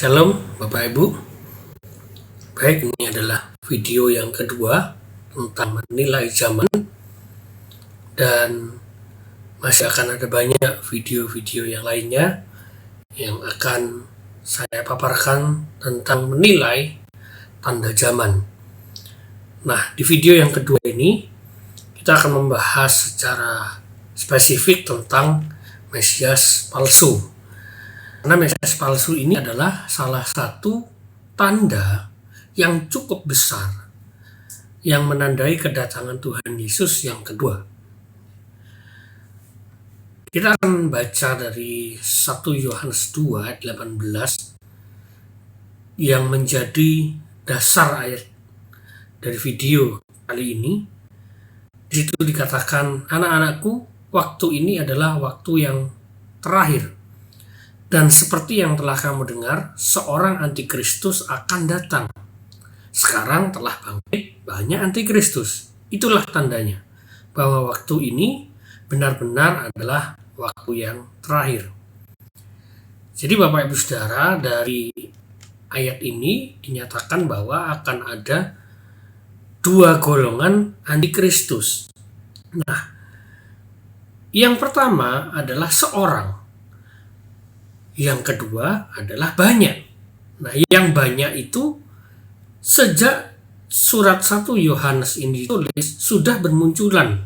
Shalom Bapak Ibu. Baik, ini adalah video yang kedua tentang menilai zaman, dan masih akan ada banyak video-video yang lainnya yang akan saya paparkan tentang menilai tanda zaman. Nah, di video yang kedua ini kita akan membahas secara spesifik tentang Mesias palsu. Karena Mesias palsu ini adalah salah satu tanda yang cukup besar yang menandai kedatangan Tuhan Yesus yang kedua. Kita akan baca dari 1 Yohanes 2 ayat 18 yang menjadi dasar ayat dari video kali ini. Di situ dikatakan, anak-anakku, waktu ini adalah waktu yang terakhir. Dan seperti yang telah kamu dengar, seorang antikristus akan datang. Sekarang telah bangkit banyak antikristus. Itulah tandanya bahwa waktu ini benar-benar adalah waktu yang terakhir. Jadi Bapak Ibu Saudara, dari ayat ini dinyatakan bahwa akan ada dua golongan antikristus. Nah, yang pertama adalah seorang. Yang kedua adalah banyak. Nah, yang banyak itu sejak surat 1 Yohanes ini ditulis sudah bermunculan.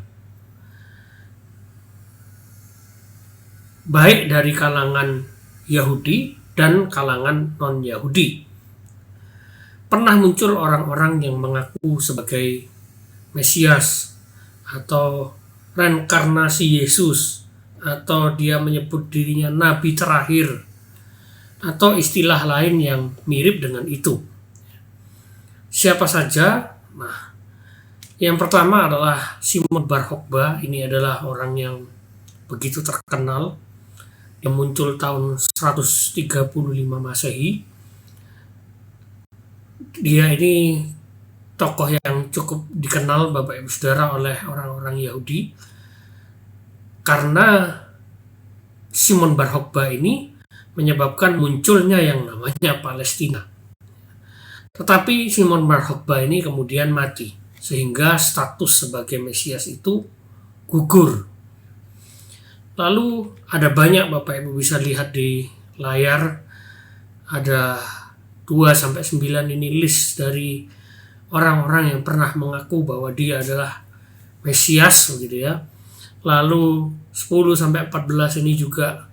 Baik dari kalangan Yahudi dan kalangan non-Yahudi. Pernah muncul orang-orang yang mengaku sebagai Mesias atau reinkarnasi Yesus, atau dia menyebut dirinya nabi terakhir, atau istilah lain yang mirip dengan itu. Siapa saja? Nah, yang pertama adalah Simon Bar Kokhba. Ini adalah orang yang begitu terkenal, yang muncul tahun 135 Masehi. Dia ini tokoh yang cukup dikenal Bapak Ibu Saudara oleh orang-orang Yahudi, karena Simon Bar Kokhba ini menyebabkan munculnya yang namanya Palestina. Tetapi Simon Bar Kokhba ini kemudian mati, sehingga status sebagai Mesias itu gugur. Lalu ada banyak, Bapak Ibu bisa lihat di layar, ada 2-9 ini list dari orang-orang yang pernah mengaku bahwa dia adalah Mesias, begitu ya. Lalu 10-14 ini juga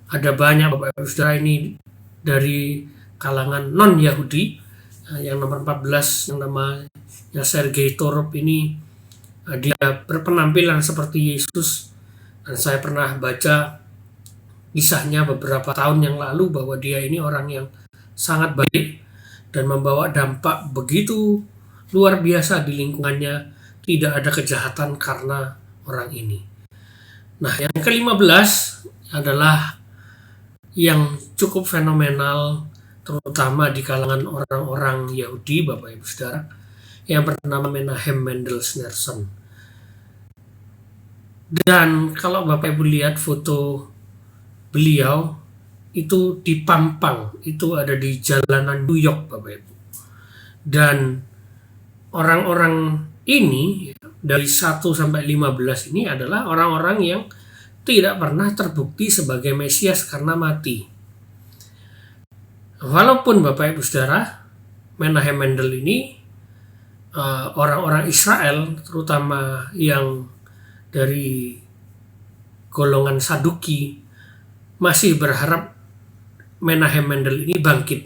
ada banyak Bapak Ibu Saudara ini dari kalangan non-Yahudi. Yang nomor 14 yang namanya Sergei Torop ini, dia berpenampilan seperti Yesus, dan saya pernah baca kisahnya beberapa tahun yang lalu bahwa dia ini orang yang sangat baik dan membawa dampak begitu luar biasa di lingkungannya. Tidak ada kejahatan karena orang ini. Nah, yang ke-15 adalah yang cukup fenomenal, terutama di kalangan orang-orang Yahudi, Bapak Ibu Saudara, yang bernama Menahem Mendel Schneerson. Dan kalau Bapak Ibu lihat foto beliau, itu di Pampang, itu ada di jalanan New York, Bapak Ibu. Dan orang-orang ini dari 1-15 ini adalah orang-orang yang tidak pernah terbukti sebagai Mesias karena mati. Walaupun Bapak Ibu Saudara, Menahem Mendel ini orang-orang Israel, terutama yang dari golongan Saduki, masih berharap Menahem Mendel ini bangkit.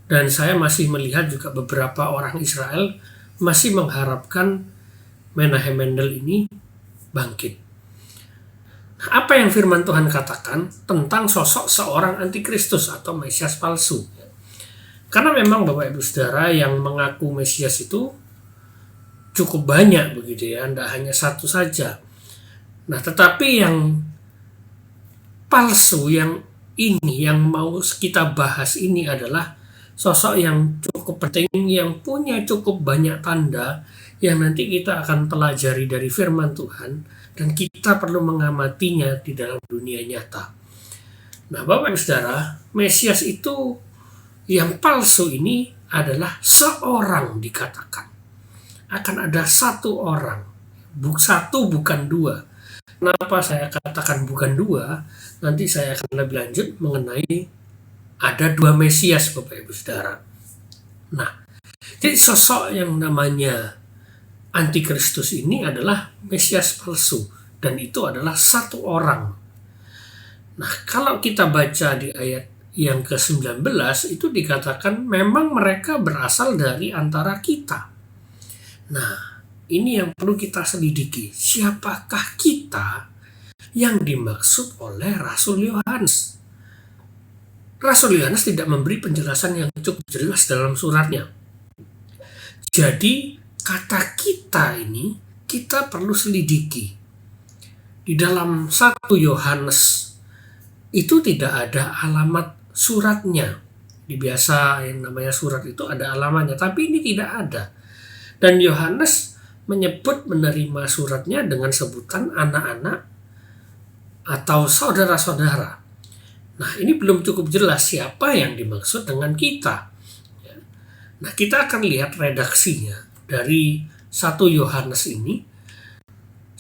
Dan saya masih melihat juga beberapa orang Israel masih mengharapkan Menahem Mendel ini bangkit. Apa yang firman Tuhan katakan tentang sosok seorang antikristus atau Mesias palsu? Karena memang Bapak Ibu Saudara, yang mengaku Mesias itu cukup banyak, begitu ya, tidak hanya satu saja. Nah, tetapi yang palsu yang ini, yang mau kita bahas ini adalah sosok yang cukup penting, yang punya cukup banyak tanda yang nanti kita akan pelajari dari firman Tuhan, dan kita perlu mengamatinya di dalam dunia nyata. Nah, Bapak Ibu Saudara, Mesias itu yang palsu ini adalah seorang dikatakan. Akan ada satu orang. Satu bukan dua. Kenapa saya katakan bukan dua? Nanti saya akan lebih lanjut mengenai ada dua Mesias, Bapak Ibu Saudara. Nah, jadi sosok yang namanya Antikristus ini adalah Mesias palsu. Dan itu adalah satu orang. Nah, kalau kita baca di ayat yang ke-19 itu dikatakan memang mereka berasal dari antara kita. Nah, ini yang perlu kita selidiki. Siapakah kita yang dimaksud oleh Rasul Yohanes? Rasul Yohanes tidak memberi penjelasan yang cukup jelas dalam suratnya. Jadi, kata kita ini kita perlu selidiki. Di dalam 1 Yohanes itu tidak ada alamat suratnya. Di biasa yang namanya surat itu ada alamatnya, tapi ini tidak ada. Dan Yohanes menyebut menerima suratnya dengan sebutan anak-anak atau saudara-saudara. Nah, ini belum cukup jelas siapa yang dimaksud dengan kita. Nah, kita akan lihat redaksinya dari 1 Yohanes ini.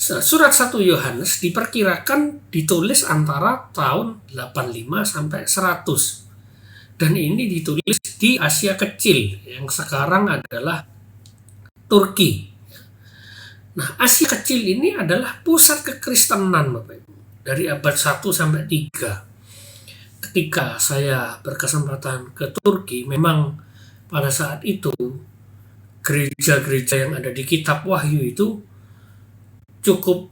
Surat 1 Yohanes diperkirakan ditulis antara tahun 85 sampai 100. Dan ini ditulis di Asia Kecil yang sekarang adalah Turki. Nah, Asia Kecil ini adalah pusat kekristenan, Bapak Ibu, dari abad 1 sampai 3. Ketika saya berkesempatan ke Turki, memang pada saat itu gereja-gereja yang ada di kitab Wahyu itu cukup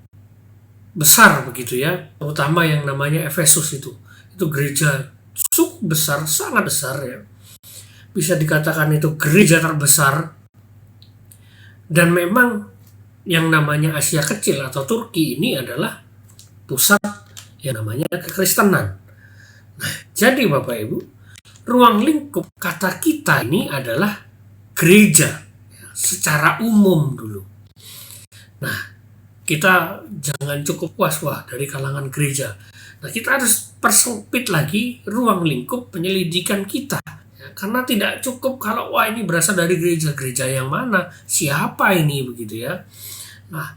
besar begitu ya, terutama yang namanya Efesus itu gereja cukup besar, sangat besar ya, bisa dikatakan itu gereja terbesar. Dan memang yang namanya Asia Kecil atau Turki ini adalah pusat yang namanya kekristenan. Nah, jadi Bapak Ibu, ruang lingkup kata kita ini adalah gereja ya, secara umum dulu. Nah, kita jangan cukup puas dari kalangan gereja. Nah, kita harus persempit lagi ruang lingkup penyelidikan kita. Ya, karena tidak cukup kalau ini berasal dari gereja-gereja yang mana, siapa ini begitu ya. Nah,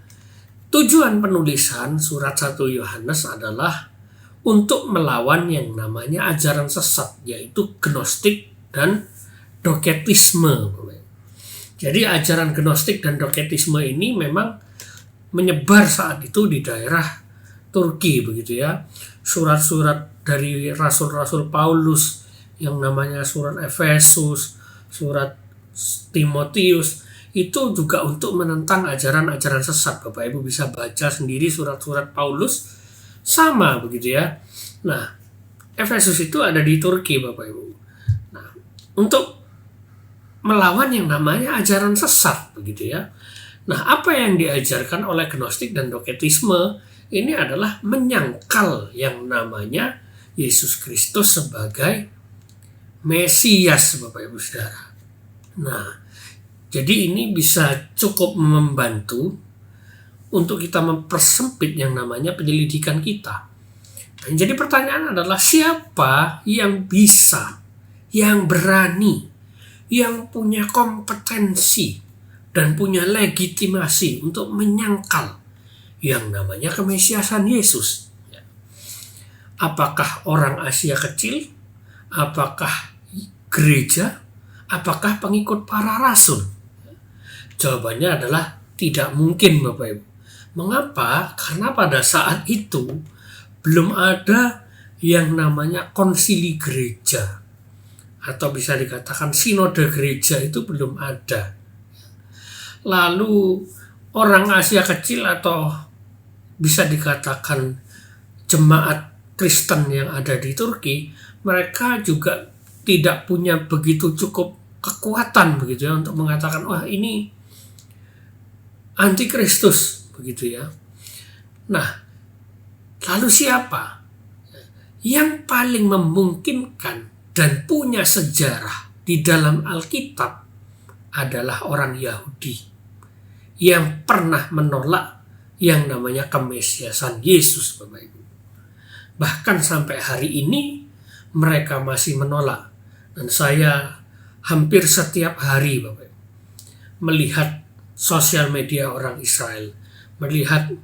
tujuan penulisan surat 1 Yohanes adalah untuk melawan yang namanya ajaran sesat, yaitu Gnostik dan Doketisme. Jadi ajaran Gnostik dan Doketisme ini memang menyebar saat itu di daerah Turki begitu ya. Surat-surat dari Rasul-Rasul Paulus yang namanya surat Efesus, surat Timotius itu juga untuk menentang ajaran-ajaran sesat. Bapak Ibu bisa baca sendiri surat-surat Paulus sama begitu ya. Nah, Efesus itu ada di Turki Bapak Ibu. Nah, untuk melawan yang namanya ajaran sesat begitu ya. Nah, apa yang diajarkan oleh Gnostik dan Doketisme ini adalah menyangkal yang namanya Yesus Kristus sebagai Mesias, Bapak Ibu Saudara. Nah, jadi ini bisa cukup membantu untuk kita mempersempit yang namanya penyelidikan kita. Nah, jadi pertanyaan adalah siapa yang bisa, yang berani, yang punya kompetensi dan punya legitimasi untuk menyangkal yang namanya kemesiasan Yesus. Apakah orang Asia Kecil? Apakah gereja? Apakah pengikut para rasul? Jawabannya adalah tidak mungkin Bapak Ibu. Mengapa? Karena pada saat itu belum ada yang namanya konsili gereja. Atau bisa dikatakan sinode gereja itu belum ada. Lalu orang Asia Kecil atau bisa dikatakan jemaat Kristen yang ada di Turki, mereka juga tidak punya begitu cukup kekuatan begitu ya untuk mengatakan ini antikristus begitu ya. Nah, lalu siapa yang paling memungkinkan dan punya sejarah di dalam Alkitab adalah orang Yahudi yang pernah menolak yang namanya kemesiasan Yesus, Bapak Ibu. Bahkan sampai hari ini mereka masih menolak. Dan saya hampir setiap hari Bapak melihat sosial media orang Israel, melihat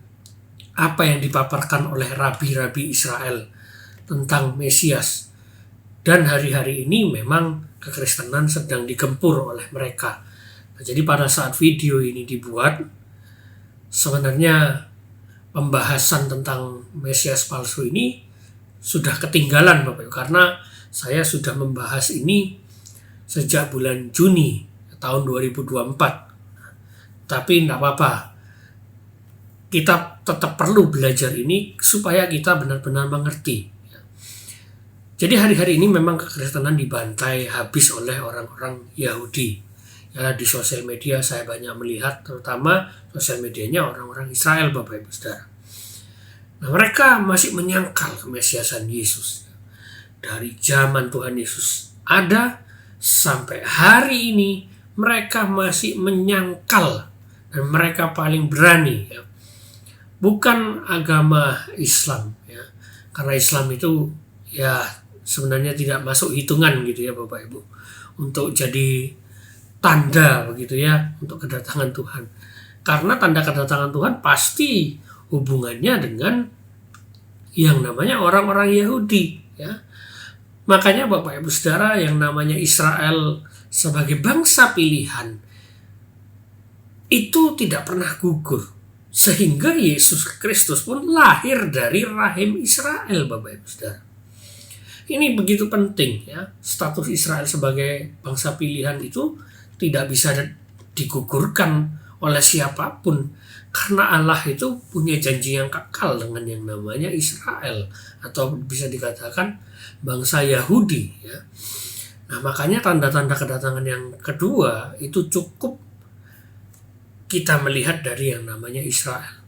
apa yang dipaparkan oleh rabi-rabi Israel tentang Mesias. Dan hari-hari ini memang kekristenan sedang digempur oleh mereka. Nah, jadi pada saat video ini dibuat, sebenarnya pembahasan tentang Mesias palsu ini sudah ketinggalan Bapak Ibu, karena saya sudah membahas ini sejak bulan Juni tahun 2024. Tapi tidak apa-apa, kita tetap perlu belajar ini supaya kita benar-benar mengerti. Jadi hari-hari ini memang kekristenan dibantai habis oleh orang-orang Yahudi. Ya, di sosial media saya banyak melihat, terutama sosial medianya orang-orang Israel, Bapak Ibu Saudara. Nah, mereka masih menyangkal kemesiasan Yesus. Dari zaman Tuhan Yesus ada sampai hari ini mereka masih menyangkal, dan mereka paling berani, ya. Bukan agama Islam, ya. Karena Islam itu ya sebenarnya tidak masuk hitungan gitu ya Bapak Ibu, untuk jadi tanda begitu ya untuk kedatangan Tuhan. Karena tanda kedatangan Tuhan pasti hubungannya dengan yang namanya orang-orang Yahudi, ya. Makanya Bapak Ibu Saudara, yang namanya Israel sebagai bangsa pilihan itu tidak pernah gugur, sehingga Yesus Kristus pun lahir dari rahim Israel, Bapak Ibu Saudara. Ini begitu penting, ya. Status Israel sebagai bangsa pilihan itu tidak bisa digugurkan oleh siapapun, karena Allah itu punya janji yang kekal dengan yang namanya Israel, atau bisa dikatakan bangsa Yahudi, ya. Nah, makanya tanda-tanda kedatangan yang kedua itu cukup kita melihat dari yang namanya Israel.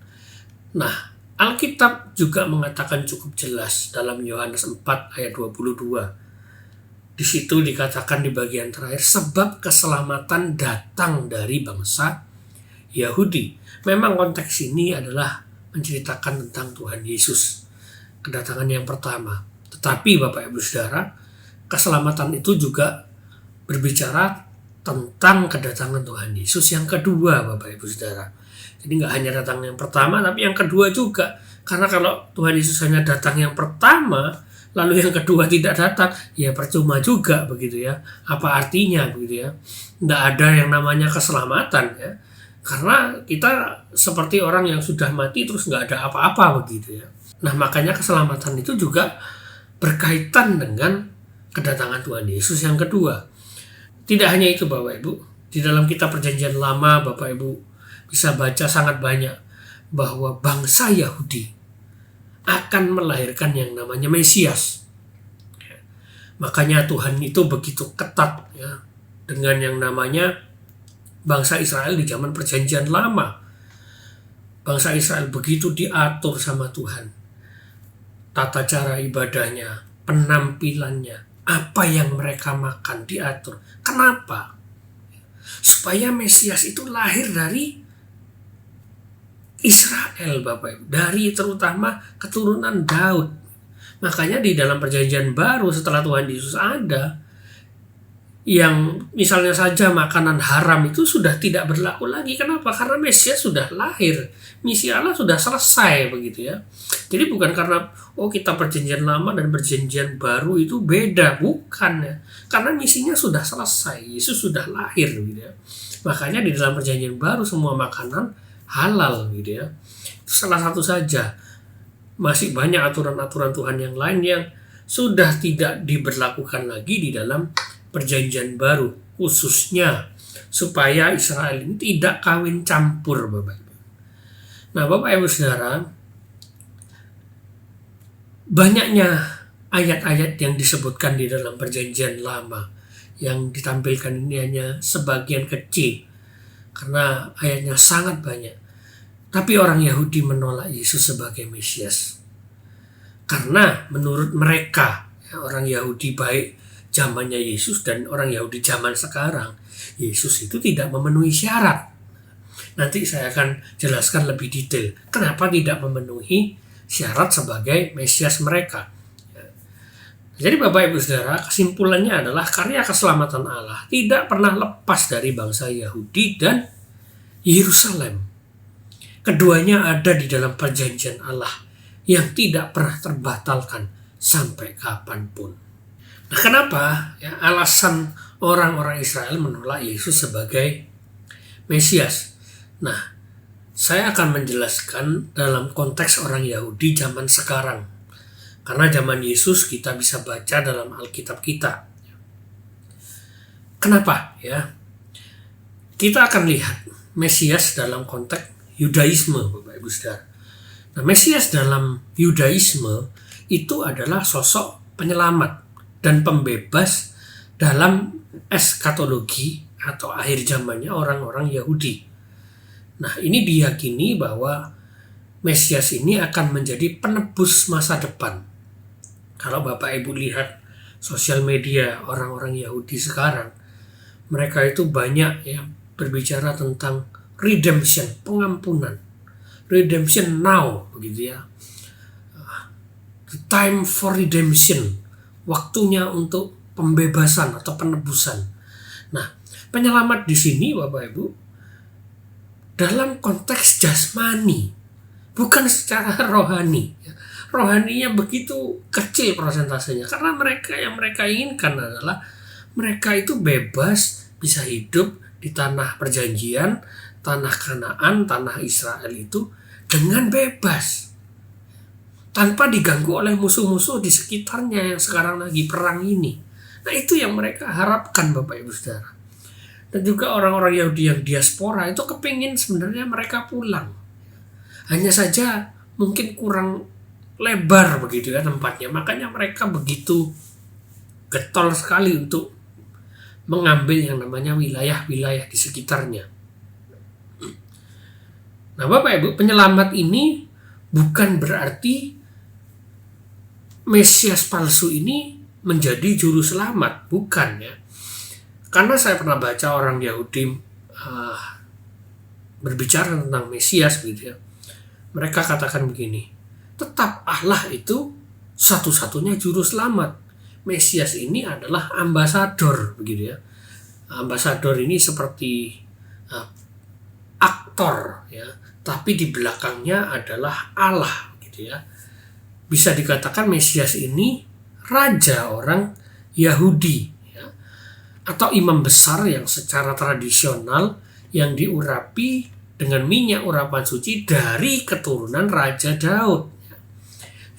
Nah, Alkitab juga mengatakan cukup jelas dalam Yohanes 4 ayat 22. Di situ dikatakan di bagian terakhir, sebab keselamatan datang dari bangsa Yahudi. Memang konteks ini adalah menceritakan tentang Tuhan Yesus, kedatangan yang pertama. Tetapi Bapak Ibu Saudara, keselamatan itu juga berbicara tentang kedatangan Tuhan Yesus yang kedua, Bapak Ibu Saudara. Jadi nggak hanya datang yang pertama, tapi yang kedua juga. Karena kalau Tuhan Yesus hanya datang yang pertama, lalu yang kedua tidak datang, ya percuma juga begitu ya. Apa artinya begitu ya? Nggak ada yang namanya keselamatan, ya. Karena kita seperti orang yang sudah mati terus nggak ada apa-apa begitu ya. Nah, makanya keselamatan itu juga berkaitan dengan kedatangan Tuhan Yesus yang kedua. Tidak hanya itu Bapak Ibu, di dalam kitab Perjanjian Lama Bapak Ibu bisa baca sangat banyak bahwa bangsa Yahudi akan melahirkan yang namanya Mesias. Makanya Tuhan itu begitu ketat, ya, dengan yang namanya bangsa Israel di zaman Perjanjian Lama. Bangsa Israel begitu diatur sama Tuhan. Tata cara ibadahnya, penampilannya, apa yang mereka makan diatur. Kenapa? Supaya Mesias itu lahir dari Israel, Bapak Ibu, dari terutama keturunan Daud. Makanya di dalam Perjanjian Baru setelah Tuhan Yesus ada, yang misalnya saja makanan haram itu sudah tidak berlaku lagi. Kenapa? Karena Mesias sudah lahir, misi Allah sudah selesai begitu ya. Jadi bukan karena kita Perjanjian Lama dan Perjanjian Baru itu beda, bukan ya. Karena misinya sudah selesai, Yesus sudah lahir gitu ya. Makanya di dalam Perjanjian Baru semua makanan halal gitu ya. Itu salah satu saja. Masih banyak aturan-aturan Tuhan yang lain yang sudah tidak diberlakukan lagi di dalam Perjanjian Baru, khususnya supaya Israel ini tidak kawin campur, Bapak Ibu. Nah, Bapak Ibu Saudara, banyaknya ayat-ayat yang disebutkan di dalam Perjanjian Lama yang ditampilkan ini hanya sebagian kecil, karena ayatnya sangat banyak. Tapi orang Yahudi menolak Yesus sebagai Mesias. Karena menurut mereka, orang Yahudi baik zamannya Yesus dan orang Yahudi zaman sekarang, Yesus itu tidak memenuhi syarat. Nanti saya akan jelaskan lebih detail kenapa tidak memenuhi syarat sebagai Mesias mereka. Jadi Bapak Ibu Saudara, kesimpulannya adalah karya keselamatan Allah tidak pernah lepas dari bangsa Yahudi dan Yerusalem. Keduanya ada di dalam perjanjian Allah yang tidak pernah terbatalkan sampai kapanpun. Nah, kenapa alasan orang-orang Israel menolak Yesus sebagai Mesias? Nah, saya akan menjelaskan dalam konteks orang Yahudi zaman sekarang. Karena zaman Yesus kita bisa baca dalam Alkitab kita. Kenapa? Kita akan lihat Mesias dalam konteks Yudaisme, Bapak Ibu Saudara. Nah, Mesias dalam Yudaisme itu adalah sosok penyelamat dan pembebas dalam eskatologi atau akhir zamannya orang-orang Yahudi. Nah, ini diyakini bahwa Mesias ini akan menjadi penebus masa depan. Kalau Bapak Ibu lihat sosial media orang-orang Yahudi sekarang, mereka itu banyak berbicara tentang redemption, pengampunan. Redemption now, begitu ya. The time for redemption. Waktunya untuk pembebasan atau penebusan. Nah, penyelamat di sini Bapak Ibu dalam konteks jasmani, bukan secara rohani. Rohaninya begitu kecil persentasenya, karena yang mereka inginkan adalah mereka itu bebas bisa hidup di tanah perjanjian, tanah Kanaan, tanah Israel itu dengan bebas tanpa diganggu oleh musuh-musuh di sekitarnya yang sekarang lagi perang ini. Nah, itu yang mereka harapkan Bapak Ibu Saudara. Dan juga orang-orang Yahudi yang diaspora itu kepingin sebenarnya mereka pulang. Hanya saja mungkin kurang lebar begitu tempatnya. Makanya mereka begitu getol sekali untuk mengambil yang namanya wilayah-wilayah di sekitarnya. Nah, Bapak Ibu, penyelamat ini bukan berarti Mesias palsu ini menjadi juru selamat, bukan ya. Karena saya pernah baca orang Yahudi berbicara tentang Mesias gitu ya. Mereka katakan begini, tetap Allah itu satu-satunya juru selamat. Mesias ini adalah ambasador begitu ya. Ambasador ini seperti aktor ya, tapi di belakangnya adalah Allah gitu ya. Bisa dikatakan Mesias ini raja orang Yahudi ya, atau imam besar yang secara tradisional yang diurapi dengan minyak urapan suci dari keturunan Raja Daud.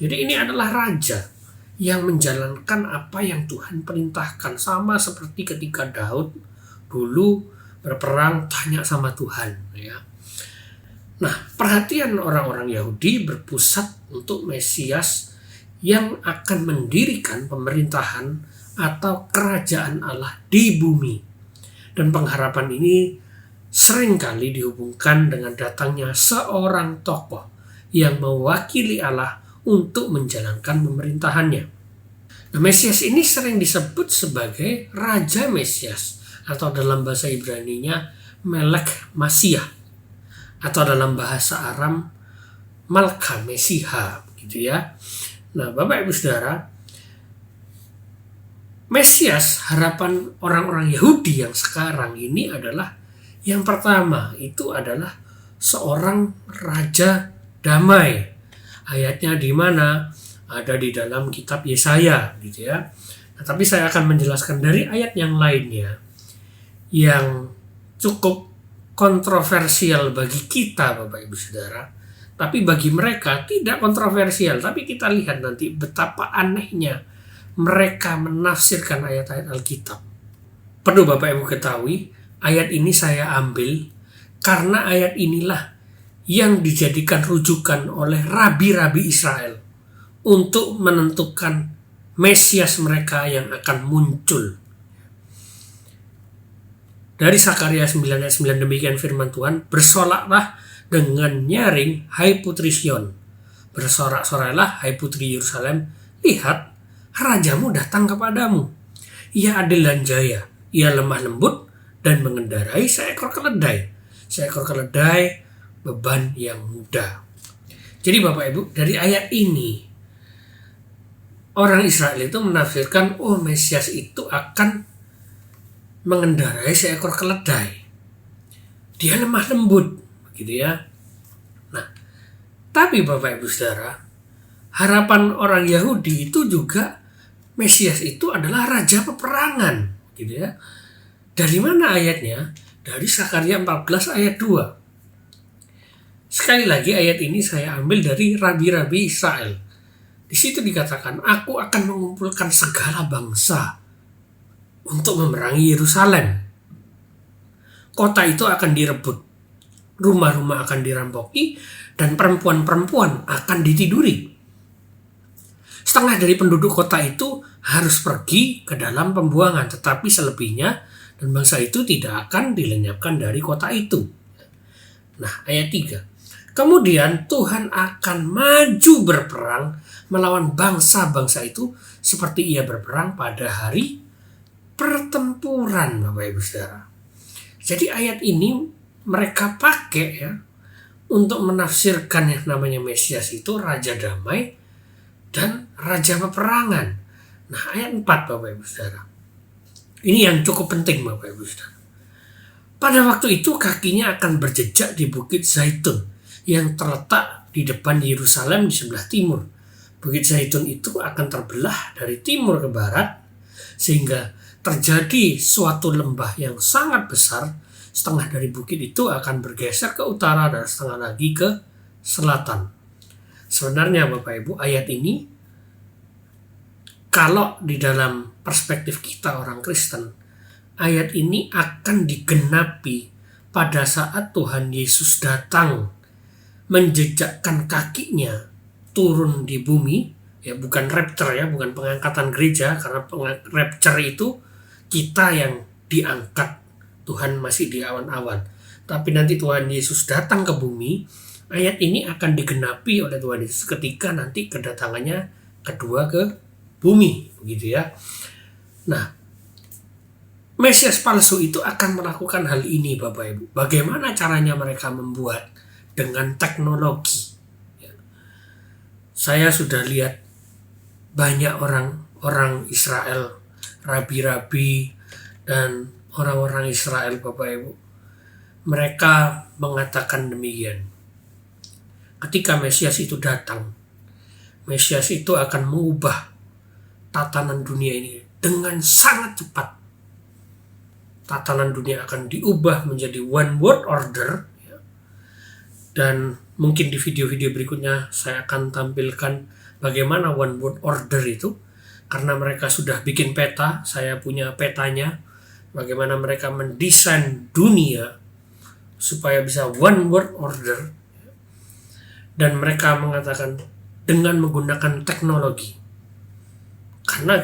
Jadi ini adalah raja yang menjalankan apa yang Tuhan perintahkan, sama seperti ketika Daud dulu berperang tanya sama Tuhan ya. Nah, perhatian orang-orang Yahudi berpusat untuk Mesias yang akan mendirikan pemerintahan atau kerajaan Allah di bumi. Dan pengharapan ini seringkali dihubungkan dengan datangnya seorang tokoh yang mewakili Allah untuk menjalankan pemerintahannya. Nah, Mesias ini sering disebut sebagai Raja Mesias atau dalam bahasa Ibraninya Melek Masiah atau dalam bahasa Aram Malka Mesiha gitu ya. Nah, Bapak Ibu Saudara, Mesias harapan orang-orang Yahudi yang sekarang ini adalah yang pertama itu adalah seorang raja damai. Ayatnya di mana? Ada di dalam kitab Yesaya gitu ya. Nah, tapi saya akan menjelaskan dari ayat yang lainnya yang cukup kontroversial bagi kita Bapak Ibu Saudara. Tapi bagi mereka tidak kontroversial. Tapi kita lihat nanti betapa anehnya mereka menafsirkan ayat-ayat Alkitab. Perlu Bapak Ibu ketahui, ayat ini saya ambil karena ayat inilah yang dijadikan rujukan oleh rabi-rabi Israel untuk menentukan Mesias mereka yang akan muncul. Dari Sakaria 9 ayat 9 demikian firman Tuhan, bersolaklah dengan nyaring, hai putri Sion. Bersorak-sorailah, hai putri Yerusalem. Lihat, rajamu datang kepadamu. Ia adil dan jaya. Ia lemah lembut dan mengendarai seekor keledai. Seekor keledai beban yang mudah. Jadi Bapak Ibu, dari ayat ini orang Israel itu menafsirkan, oh Mesias itu akan mengendarai seekor keledai. Dia lemah lembut, begitu ya. Nah, tapi Bapak Ibu Saudara, harapan orang Yahudi itu juga Mesias itu adalah raja peperangan, gitu ya. Dari mana ayatnya? Dari Zakaria 14 ayat 2. Sekali lagi ayat ini saya ambil dari rabi-rabi Israel. Di situ dikatakan, aku akan mengumpulkan segala bangsa untuk memerangi Yerusalem. Kota itu akan direbut, rumah-rumah akan dirampoki, dan perempuan-perempuan akan ditiduri. Setengah dari penduduk kota itu harus pergi ke dalam pembuangan, tetapi selebihnya dan bangsa itu tidak akan dilenyapkan dari kota itu. Nah, ayat 3. Kemudian Tuhan akan maju berperang melawan bangsa-bangsa itu seperti ia berperang pada hari pertempuran, Bapak Ibu Saudara. Jadi ayat ini mereka pakai ya untuk menafsirkan yang namanya Mesias itu raja damai dan raja peperangan. Nah, ayat 4 Bapak Ibu Saudara. Ini yang cukup penting Bapak Ibu Saudara. Pada waktu itu kakinya akan berjejak di Bukit Zaitun yang terletak di depan Yerusalem di sebelah timur. Bukit Zaitun itu akan terbelah dari timur ke barat sehingga terjadi suatu lembah yang sangat besar. Setengah dari bukit itu akan bergeser ke utara dan setengah lagi ke selatan. Sebenarnya Bapak Ibu, ayat ini kalau di dalam perspektif kita orang Kristen, ayat ini akan digenapi pada saat Tuhan Yesus datang menjejakkan kakinya turun di bumi, ya bukan rapture ya, bukan pengangkatan gereja, karena rapture itu kita yang diangkat, Tuhan masih di awan-awan. Tapi nanti Tuhan Yesus datang ke bumi, ayat ini akan digenapi oleh Tuhan Yesus ketika nanti kedatangannya kedua ke bumi, begitu ya. Nah, Mesias palsu itu akan melakukan hal ini Bapak Ibu. Bagaimana caranya mereka membuat? Dengan teknologi. Saya sudah lihat banyak orang Israel, rabi-rabi dan orang-orang Israel Bapak Ibu. Mereka mengatakan demikian. Ketika Mesias itu datang, Mesias itu akan mengubah tatanan dunia ini dengan sangat cepat. Tatanan dunia akan diubah menjadi one world order. Dan mungkin di video-video berikutnya saya akan tampilkan bagaimana one world order itu. Karena mereka sudah bikin peta, saya punya petanya. Bagaimana mereka mendesain dunia supaya bisa one world order. Dan mereka mengatakan dengan menggunakan teknologi. Karena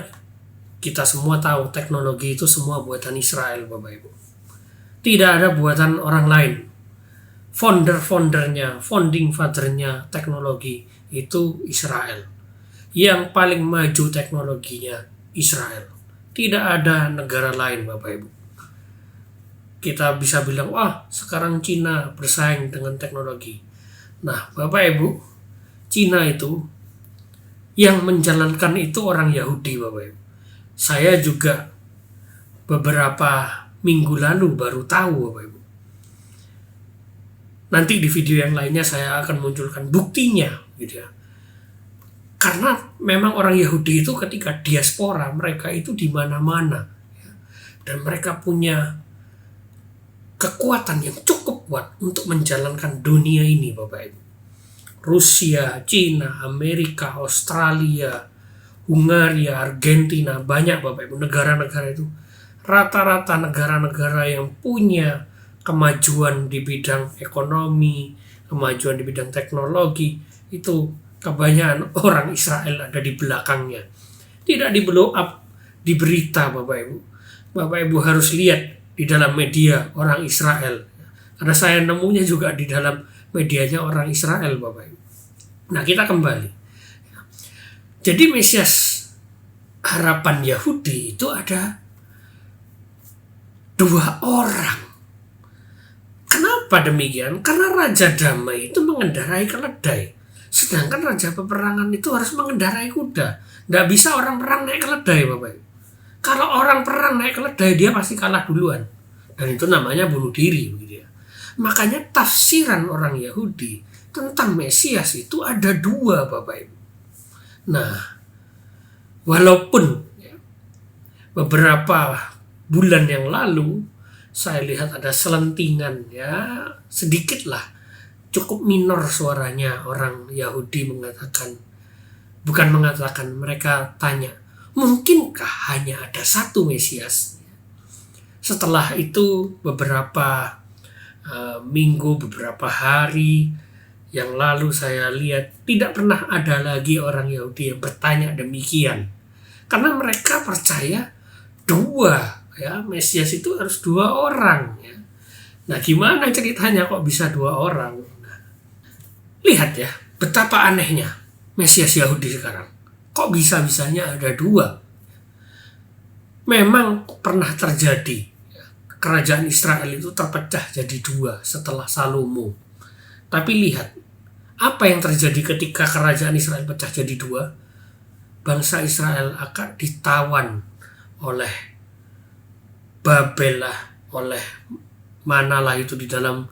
kita semua tahu teknologi itu semua buatan Israel Bapak Ibu. Tidak ada buatan orang lain. Founding fathernya teknologi itu Israel. Yang paling maju teknologinya Israel. Tidak ada negara lain Bapak Ibu. Kita bisa bilang, wah sekarang Cina bersaing dengan teknologi. Nah Bapak Ibu, Cina itu yang menjalankan itu orang Yahudi Bapak Ibu. Saya juga beberapa minggu lalu baru tahu Bapak Ibu. Nanti di video yang lainnya saya akan munculkan buktinya gitu ya. Karena memang orang Yahudi itu ketika diaspora mereka itu di mana-mana ya. Dan mereka punya kekuatan yang cukup kuat untuk menjalankan dunia ini Bapak Ibu. Rusia, Cina, Amerika, Australia, Hungaria, Argentina, banyak Bapak Ibu negara-negara itu. Rata-rata negara-negara yang punya kemajuan di bidang ekonomi, kemajuan di bidang teknologi, itu kebanyakan orang Israel ada di belakangnya. Tidak di blow up, di berita Bapak Ibu. Bapak Ibu harus lihat di dalam media orang Israel. Karena saya nemunya juga di dalam medianya orang Israel Bapak Ibu. Nah kita kembali. Jadi Mesias harapan Yahudi itu ada 2 orang. Kenapa demikian? Karena Raja Damai itu mengendarai keledai. Sedangkan raja peperangan itu harus mengendarai kuda. Nggak bisa orang perang naik keledai, Bapak Ibu. Kalau orang perang naik keledai, dia pasti kalah duluan. Dan itu namanya bunuh diri, begitu ya. Makanya tafsiran orang Yahudi tentang Mesias itu ada dua, Bapak Ibu. Nah, walaupun ya, beberapa bulan yang lalu saya lihat ada selentingan, ya sedikit lah, cukup minor suaranya orang Yahudi mereka tanya, mungkinkah hanya ada satu Mesias? Setelah itu beberapa minggu, beberapa hari yang lalu saya lihat tidak pernah ada lagi orang Yahudi yang bertanya demikian. Karena mereka percaya dua, ya, Mesias itu harus dua orang, ya. Nah, gimana ceritanya kok bisa dua orang? Nah, lihat ya, betapa anehnya Mesias Yahudi sekarang. Kok bisa-bisanya ada dua? Memang pernah terjadi. Kerajaan Israel itu terpecah jadi dua setelah Salomo. Tapi lihat, apa yang terjadi ketika kerajaan Israel pecah jadi dua? Bangsa Israel akan ditawan oleh Babel lah, oleh manalah itu di dalam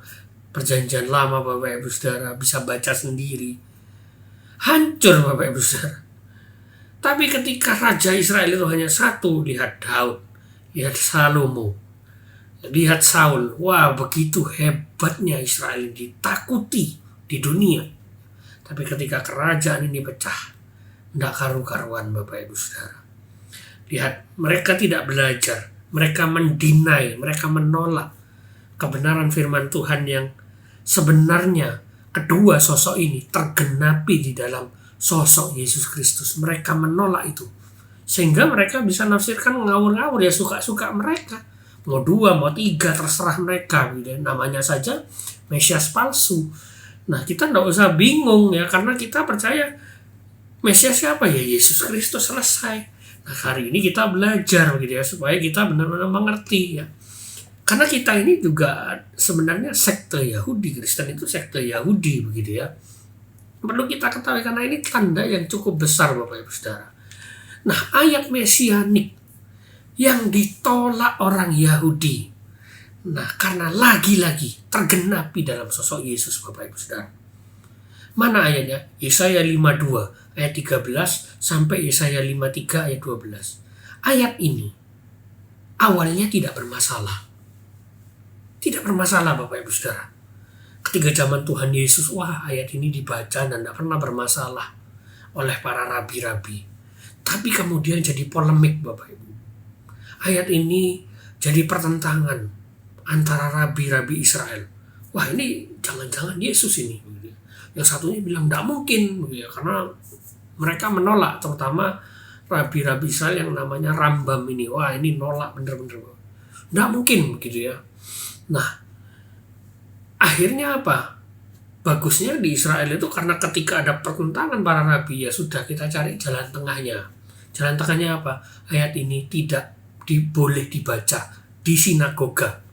perjanjian lama, Bapak Ibu Saudara, bisa baca sendiri. Hancur, Bapak Ibu Saudara. Tapi ketika Raja Israel itu hanya satu, lihat Daud, lihat Salomo, lihat Saul, wah begitu hebatnya Israel ditakuti di dunia. Tapi ketika kerajaan ini pecah, tidak karu-karuan, Bapak Ibu Saudara. Lihat, mereka tidak belajar, mereka mendinai, mereka menolak kebenaran firman Tuhan yang sebenarnya kedua sosok ini tergenapi di dalam sosok Yesus Kristus. Mereka menolak itu, sehingga mereka bisa nafsirkan ngawur-ngawur, ya suka-suka mereka. Mau dua, mau tiga, terserah mereka. Namanya saja Mesias palsu. Nah, kita tidak usah bingung ya, karena kita percaya Mesias siapa ya? Yesus Kristus, selesai. Nah, hari ini kita belajar gitu ya, supaya kita benar-benar mengerti ya. Karena kita ini juga sebenarnya sekte Yahudi, Kristen itu sekte Yahudi begitu ya. Perlu kita ketahui karena ini tanda yang cukup besar, Bapak Ibu Saudara. Nah, ayat mesianik yang ditolak orang Yahudi. Nah, karena lagi-lagi tergenapi dalam sosok Yesus, Bapak Ibu Saudara. Mana ayatnya? Yesaya 52 ayat 13 sampai Yesaya 53 ayat 12. Ayat ini awalnya tidak bermasalah. Tidak bermasalah, Bapak Ibu Saudara. Ketika zaman Tuhan Yesus, wah ayat ini dibaca dan tidak pernah bermasalah oleh para rabi-rabi. Tapi kemudian jadi polemik, Bapak Ibu. Ayat ini jadi pertentangan antara rabi-rabi Israel. Wah, ini jangan-jangan Yesus ini. Yang satunya bilang tidak mungkin, karena mereka menolak, terutama rabi-rabi Israel yang namanya Rambam ini. Wah, ini nolak bener-bener. Tidak mungkin begitu ya. Nah, akhirnya apa? Bagusnya di Israel itu karena ketika ada pertentangan para rabi, ya sudah kita cari jalan tengahnya. Jalan tengahnya apa? Ayat ini tidak boleh dibaca di sinagoga.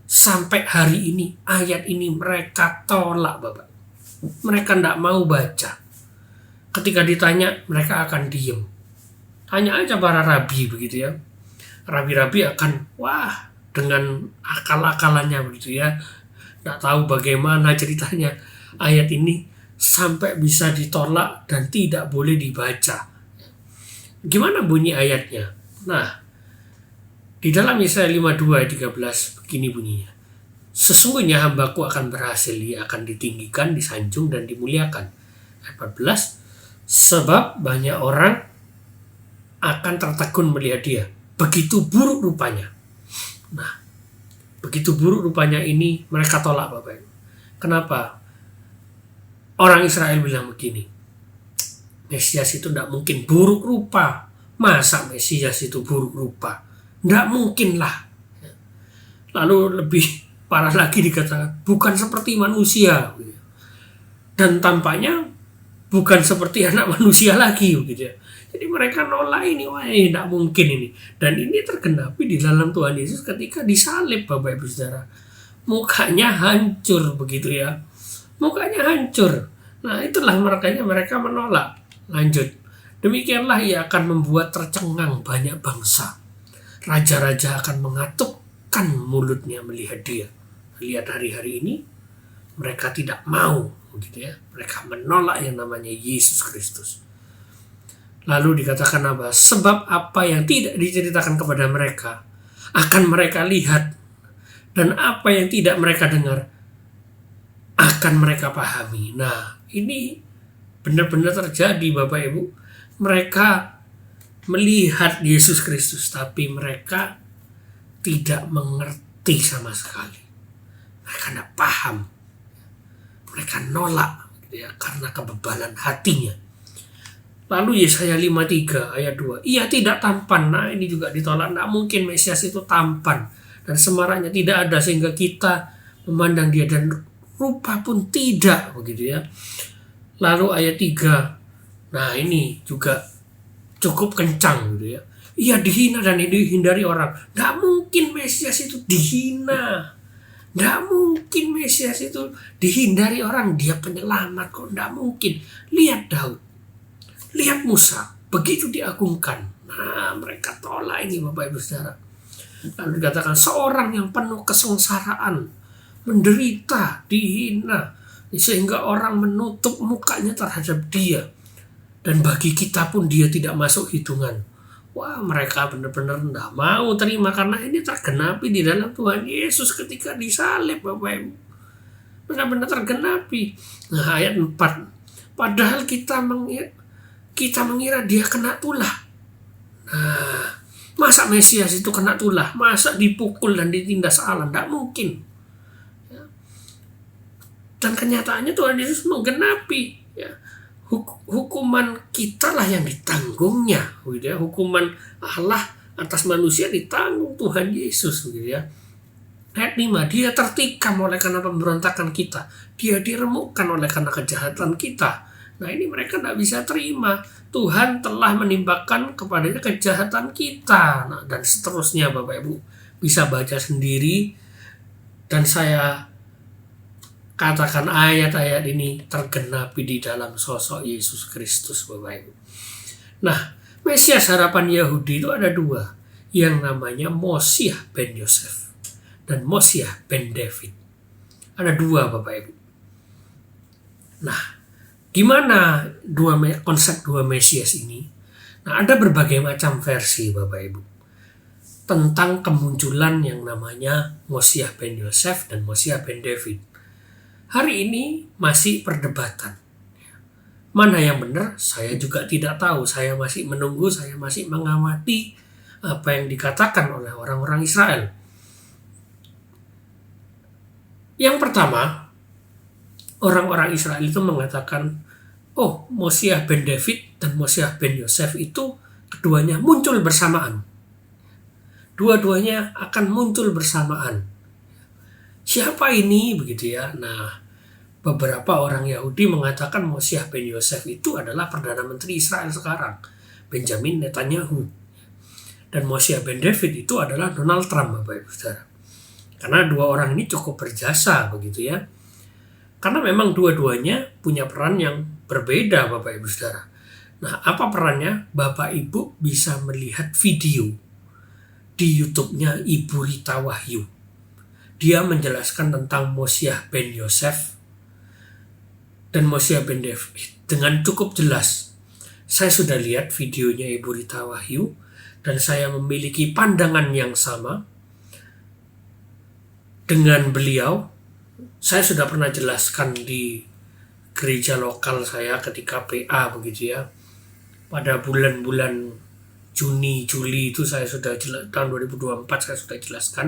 Sampai hari ini ayat ini mereka tolak, Bapak. Mereka tidak mau baca. Ketika ditanya, mereka akan diem. Tanya aja para rabi begitu ya. Rabi-rabi akan, wah, dengan akal-akalannya begitu ya. Tidak tahu bagaimana ceritanya. Ayat ini sampai bisa ditolak dan tidak boleh dibaca. Gimana bunyi ayatnya? Nah, di dalam Yesaya 52 ayat 13 begini bunyinya. Sesungguhnya hambaku akan berhasil, ia akan ditinggikan, disanjung, dan dimuliakan. Ayat 14, sebab banyak orang akan tertegun melihat dia. Begitu buruk rupanya. Nah, begitu buruk rupanya ini mereka tolak, Bapak Ibu. Kenapa? Orang Israel bilang begini, Mesias itu tidak mungkin buruk rupa. Masa Mesias itu buruk rupa? Tidak mungkin lah. Lalu lebih parah lagi dikatakan, bukan seperti manusia. Dan tampaknya bukan seperti anak manusia lagi. Gitu ya. Jadi mereka nolak ini, wah tidak mungkin ini. Dan ini tergenapi di dalam Tuhan Yesus ketika disalib, Bapak Ibu Saudara. Mukanya hancur begitu ya. Mukanya hancur. Nah, itulah makanya mereka menolak. Lanjut. Demikianlah ia akan membuat tercengang banyak bangsa. Raja-raja akan mengatukkan mulutnya melihat dia. Lihat hari-hari ini, mereka tidak mau, gitu ya. Mereka menolak yang namanya Yesus Kristus. Lalu dikatakan apa? Sebab apa yang tidak diceritakan kepada mereka akan mereka lihat, dan apa yang tidak mereka dengar akan mereka pahami. Nah, ini benar-benar terjadi, Bapak Ibu. Mereka melihat Yesus Kristus, tapi mereka tidak mengerti sama sekali. Mereka tidak paham. Mereka nolak, gitu ya, karena kebebalan hatinya. Lalu Yesaya 53 ayat 2. Ia tidak tampan. Nah, ini juga ditolak. Tidak mungkin Mesias itu tampan. Dan semaraknya tidak ada sehingga kita memandang dia. Dan rupa pun tidak. Begitu ya. Lalu ayat 3. Nah, ini juga cukup kencang. Gitu ya. Ia dihina dan dihindari orang. Tidak mungkin Mesias itu dihina. Tidak mungkin Mesias itu dihindari orang. Dia penyelamat kok. Tidak mungkin. Lihat Daud. Lihat Musa, begitu diagungkan. Nah, mereka tolak ini, Bapak Ibu Saudara. Lalu dikatakan seorang yang penuh kesengsaraan, menderita, dihina, sehingga orang menutup mukanya terhadap dia. Dan bagi kita pun dia tidak masuk hitungan. Wah, mereka benar-benar tidak mau terima karena ini tergenapi di dalam Tuhan Yesus ketika disalib, Bapak Ibu. Benar-benar tergenapi. Nah, ayat 4. Padahal kita mengira dia kena tulah. Nah, masa Mesias itu kena tulah? Masa dipukul dan ditindas Allah? Tidak mungkin. Ya. Dan kenyataannya Tuhan Yesus menggenapi. Ya. Hukuman kita lah yang ditanggungnya. Gitu ya. Hukuman Allah atas manusia ditanggung Tuhan Yesus. Gitu ya. Ayat 5. Dia tertikam oleh karena pemberontakan kita. Dia diremukkan oleh karena kejahatan kita. Nah, ini mereka tidak bisa terima. Tuhan telah menimpakan kepadanya kejahatan kita. Nah, dan seterusnya Bapak Ibu. Bisa baca sendiri. Dan saya katakan ayat-ayat ini tergenapi di dalam sosok Yesus Kristus, Bapak Ibu. Nah, Mesias harapan Yahudi itu ada dua. Yang namanya Mosiah ben Yosef. Dan Mosiah ben David. Ada dua, Bapak Ibu. Nah, gimana konsep dua Mesias ini? Nah, ada berbagai macam versi, Bapak Ibu, tentang kemunculan yang namanya Mosiah ben Yosef dan Mosiah ben David. Hari ini masih perdebatan. Mana yang benar? Saya juga tidak tahu. Saya masih menunggu, saya masih mengamati apa yang dikatakan oleh orang-orang Israel. Yang pertama, orang-orang Israel itu mengatakan, oh, Mosiah ben David dan Mosiah ben Yosef itu keduanya muncul bersamaan. Dua-duanya akan muncul bersamaan. Siapa ini? Begitu ya. Nah, beberapa orang Yahudi mengatakan Mosiah ben Yosef itu adalah Perdana Menteri Israel sekarang, Benjamin Netanyahu. Dan Mosiah ben David itu adalah Donald Trump, Bapak Ibu Saudara. Karena dua orang ini cukup berjasa, begitu ya. Karena memang dua-duanya punya peran yang berbeda, Bapak Ibu Saudara. Nah, apa perannya? Bapak Ibu bisa melihat video di YouTube-nya Ibu Rita Wahyu. Dia menjelaskan tentang Mosiah ben Yosef dan Mosiah ben David dengan cukup jelas. Saya sudah lihat videonya Ibu Rita Wahyu dan saya memiliki pandangan yang sama dengan beliau. Saya sudah pernah jelaskan di gereja lokal saya ketika PA, begitu ya. Pada bulan-bulan Juni, Juli itu saya sudah tahun 2024 saya sudah jelaskan.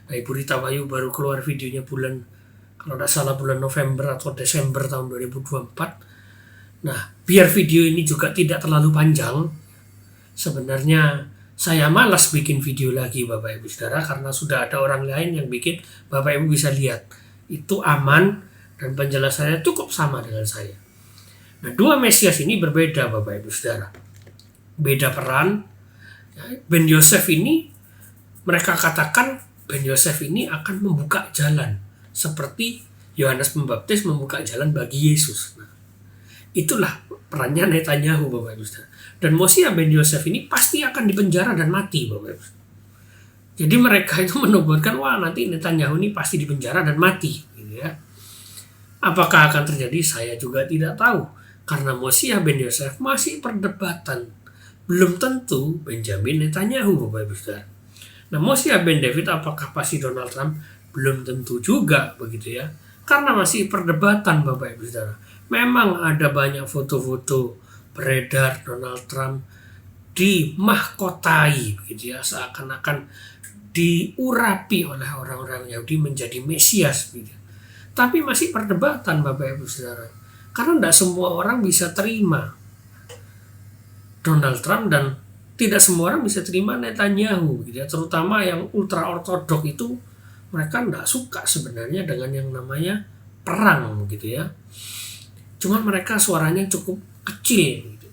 Nah, Ibu Rita Wahyu baru keluar videonya bulan, kalau tidak salah bulan November atau Desember tahun 2024. Nah, biar video ini juga tidak terlalu panjang, sebenarnya saya malas bikin video lagi, Bapak Ibu Saudara, karena sudah ada orang lain yang bikin. Bapak Ibu bisa lihat, itu aman dan penjelasannya cukup sama dengan saya. Nah, dua Mesias ini berbeda, Bapak Ibu Saudara. Beda peran. Ben Yosef ini, mereka katakan Ben Yosef ini akan membuka jalan seperti Yohanes Pembaptis membuka jalan bagi Yesus. Nah, itulah perannya Netanyahu, Bapak Ibu Saudara. Dan Moshiach ben Yosef ini pasti akan dipenjara dan mati, Bapak Ibu. Jadi mereka itu menubuatkan, wah nanti Netanyahu ini pasti dipenjara dan mati, gitu ya. Apakah akan terjadi? Saya juga tidak tahu. Karena Moshiach ben Yosef masih perdebatan. Belum tentu Benjamin Netanyahu, Bapak Ibu Saudara. Nah, Moshiach ben David apakah pasti Donald Trump? Belum tentu juga, begitu ya. Karena masih perdebatan, Bapak Ibu Saudara. Memang ada banyak foto-foto beredar Donald Trump dimahkotai, begitu ya, seakan-akan diurapi oleh orang-orang Yahudi menjadi Mesias, begitu. Tapi masih perdebatan, Bapak Ibu Saudara. Karena tidak semua orang bisa terima Donald Trump dan tidak semua orang bisa terima Netanyahu, gitu ya. Terutama yang ultra ortodok itu mereka tidak suka sebenarnya dengan yang namanya perang, gitu ya. Cuman mereka suaranya cukup kecil, gitu.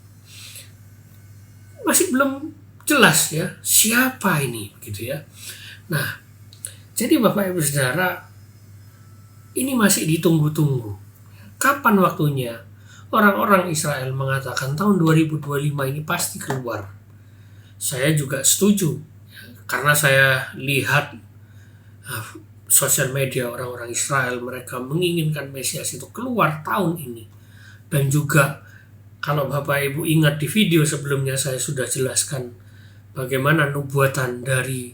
Masih belum jelas ya siapa ini, gitu ya. Nah, jadi Bapak Ibu Saudara, ini masih ditunggu-tunggu. Kapan waktunya? Orang-orang Israel mengatakan tahun 2025 ini pasti keluar. Saya juga setuju, karena saya lihat sosial media orang-orang Israel, mereka menginginkan Mesias itu keluar tahun ini. Dan juga kalau Bapak Ibu ingat di video sebelumnya saya sudah jelaskan bagaimana nubuatan dari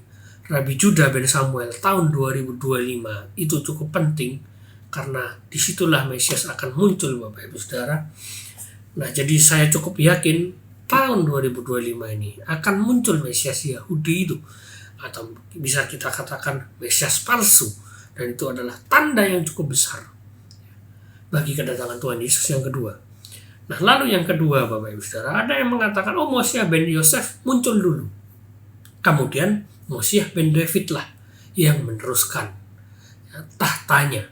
Rabbi Judah ben Samuel tahun 2025 itu cukup penting, karena disitulah Mesias akan muncul, Bapak Ibu Saudara. Nah, jadi saya cukup yakin tahun 2025 ini akan muncul Mesias Yahudi itu, atau bisa kita katakan Mesias palsu, dan itu adalah tanda yang cukup besar bagi kedatangan Tuhan Yesus yang kedua. Nah, lalu yang kedua, Bapak Ibu Saudara, ada yang mengatakan, oh Moshiach ben Yosef muncul dulu, kemudian Moshiach ben David lah yang meneruskan tahtanya.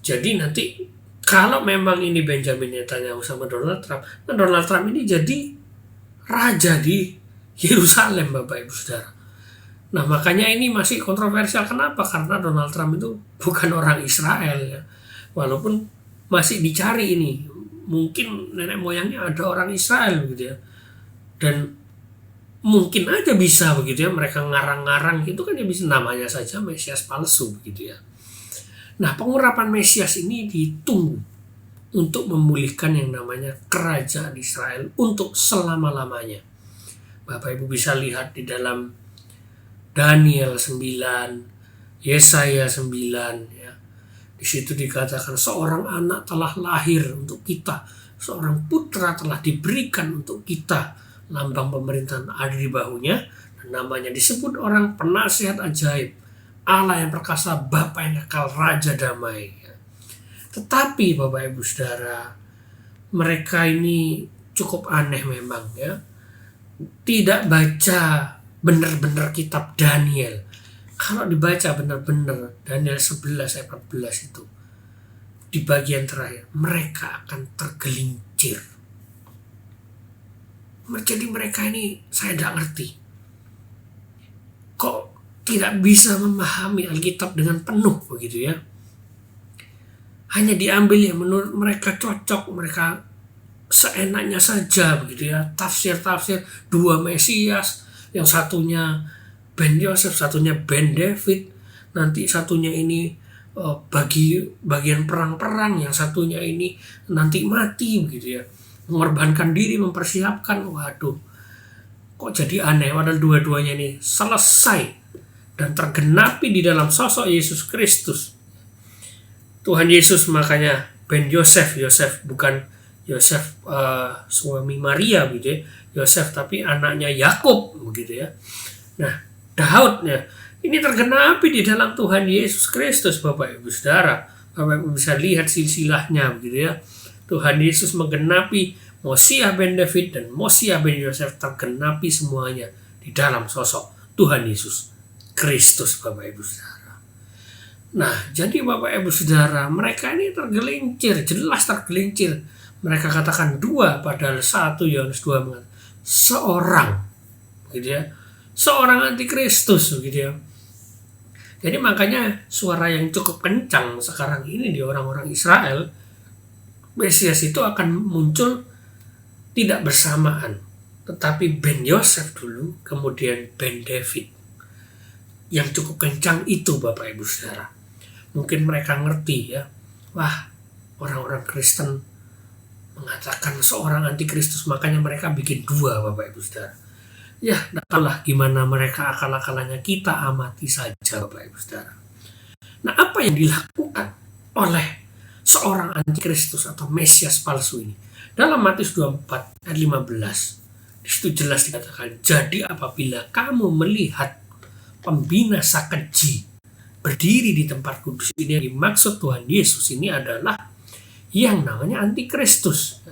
Jadi nanti kalau memang ini Benjamin Netanyahu sama Donald Trump, nah Donald Trump ini jadi raja di Yerusalem, Bapak Ibu Saudara. Nah, makanya ini masih kontroversial. Kenapa? Karena Donald Trump itu bukan orang Israel ya. Walaupun masih dicari ini. Mungkin nenek moyangnya ada orang Israel gitu ya. Dan mungkin aja bisa begitu ya, mereka ngarang-ngarang gitu kan, ya bisa, namanya saja Mesias palsu begitu ya. Nah, pengurapan Mesias ini ditunggu untuk memulihkan yang namanya kerajaan Israel untuk selama-lamanya. Bapak Ibu bisa lihat di dalam Daniel 9, Yesaya 9 ya. Di situ dikatakan seorang anak telah lahir untuk kita, seorang putra telah diberikan untuk kita. Lambang pemerintahan ada di bahunya dan namanya disebut orang penasihat ajaib, Allah yang perkasa, Bapa yang kekal, Raja damai. Tetapi Bapak Ibu Saudara, mereka ini cukup aneh memang ya. Tidak baca benar-benar kitab Daniel. Kalau dibaca benar-benar Daniel 11 ayat 14 itu, di bagian terakhir, mereka akan tergelincir. Jadi mereka ini, saya tidak ngerti. Kok tidak bisa memahami Alkitab dengan penuh begitu ya. Hanya diambil yang menurut mereka cocok, mereka seenaknya saja begitu ya. Tafsir-tafsir dua Mesias, yang satunya Ben Yosef, satunya Ben David, nanti satunya ini bagi bagian perang-perang, yang satunya ini nanti mati begitu ya. Mengorbankan diri, mempersiapkan. Waduh, kok jadi aneh, padahal dua-duanya ini selesai dan tergenapi di dalam sosok Yesus Kristus. Tuhan Yesus makanya ben Yosef, bukan Yosef suami Maria gitu ya, Yosef tapi anaknya Yakub begitu ya. Nah, Daud ya, ini tergenapi di dalam Tuhan Yesus Kristus, Bapak Ibu Saudara. Bapak Ibu bisa lihat silsilahnya begitu ya. Tuhan Yesus menggenapi Moshiach ben David dan Moshiach ben Yosef, tergenapi semuanya di dalam sosok Tuhan Yesus Kristus, Bapak Ibu Saudara. Nah, jadi Bapak Ibu Saudara, mereka ini tergelincir, jelas tergelincir. Mereka katakan dua, padahal 1 Yohanes 2 mengatakan seorang, gitu ya, seorang antikristus, gitu ya. Jadi makanya suara yang cukup kencang sekarang ini di orang-orang Israel, Mesias itu akan muncul tidak bersamaan, tetapi Ben Yosef dulu, kemudian Ben David. Yang cukup kencang itu Bapak Ibu Saudara. Mungkin mereka ngerti ya, wah orang-orang Kristen mengatakan seorang antikristus, makanya mereka bikin dua Bapak Ibu Saudara. Ya, entahlah gimana mereka akal-akalannya, kita amati saja Bapak Ibu Saudara. Nah, apa yang dilakukan oleh seorang antikristus atau Mesias palsu ini? Dalam Matius 24 ayat 15, di situ jelas dikatakan, jadi apabila kamu melihat pembinasa keji berdiri di tempat kudus ini, yang dimaksud Tuhan Yesus ini adalah yang namanya antikristus.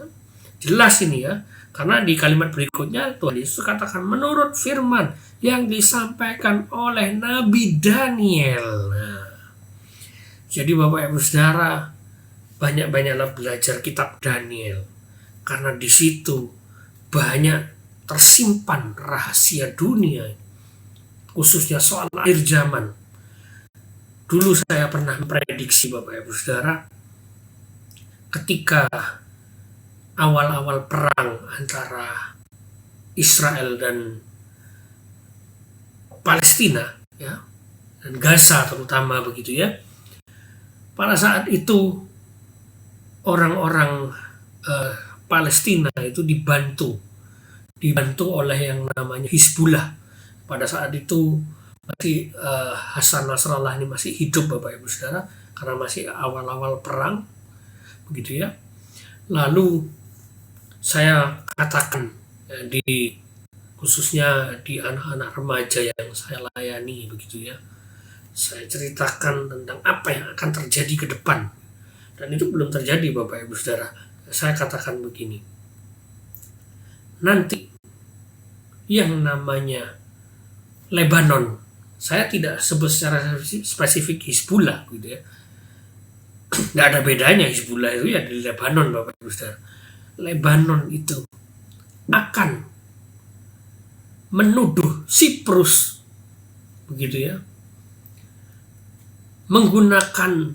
Jelas ini ya, karena di kalimat berikutnya Tuhan Yesus katakan menurut firman yang disampaikan oleh Nabi Daniel. Nah, jadi Bapak Ibu Saudara, banyak-banyaklah belajar kitab Daniel, karena di situ banyak tersimpan rahasia dunia, khususnya soal akhir zaman. Dulu saya pernah memprediksi Bapak Ibu Saudara, ketika awal-awal perang antara Israel dan Palestina ya, dan Gaza terutama begitu ya. Pada saat itu orang-orang Palestina itu dibantu oleh yang namanya Hizbullah. Pada saat itu masih Hasan Nasrallah ini masih hidup Bapak Ibu Saudara, karena masih awal-awal perang begitu ya. Lalu saya katakan khususnya di anak-anak remaja yang saya layani begitu ya, saya ceritakan tentang apa yang akan terjadi ke depan, dan itu belum terjadi Bapak Ibu Saudara. Saya katakan begini, nanti yang namanya Lebanon, saya tidak sebut secara spesifik Hizbullah gitu ya, nggak ada bedanya Hizbullah itu ya di Lebanon Bapak Ibu Saudara. Lebanon itu akan menuduh Siprus begitu ya, menggunakan